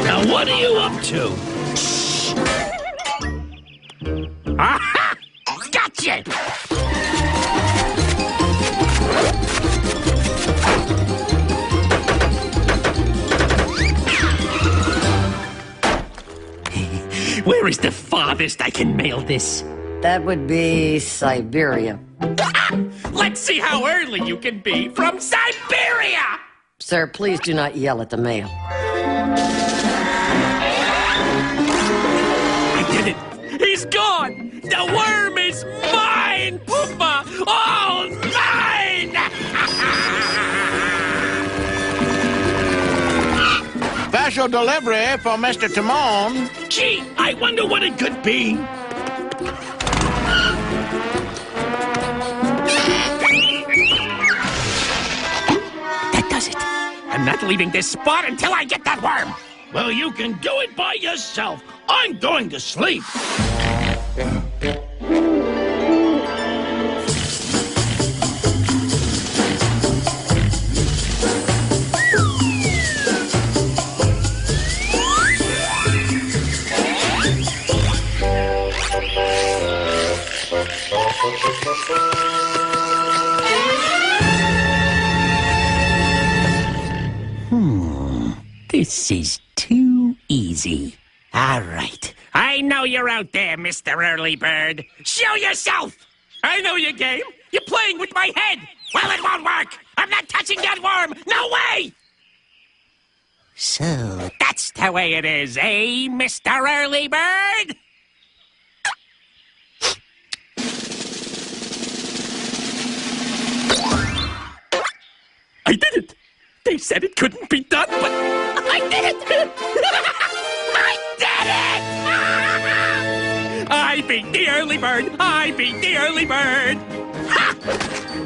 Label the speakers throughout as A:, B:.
A: Now what are you up to? Aha! Gotcha! Where is the farthest I can mail this?
B: That would be Siberia.
A: Let's see how early you can be from Siberia!
B: Sir, please do not yell at the mail.
A: I did it! He's gone! The worm is mine, Pumbaa! All mine!
C: Special delivery for Mr. Timon.
A: Gee, I wonder what it could be. That does it. I'm not leaving this spot until I get that worm. Well, you can do it by yourself. I'm going to sleep. This is too easy. All right. I know you're out there, Mr. Early Bird. Show yourself! I know your game. You're playing with my head. Well, it won't work. I'm not touching that worm. No way! So, that's the way it is, eh, Mr. Early Bird? I did it! They said it couldn't be done, but I did it! I did it! I beat the early bird! I beat the early bird! Ha!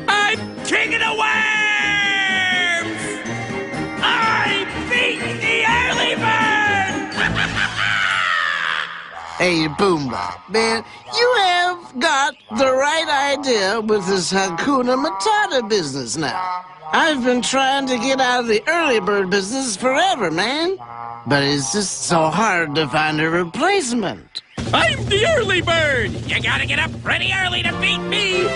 A: I'm king of the worms! I beat the early bird!
D: Hey, Pumbaa, man, you have got the right idea with this Hakuna Matata business now. I've been trying to get out of the early bird business forever, man. But it's just so hard to find a replacement.
A: I'm the early bird! You gotta get up pretty early to beat me!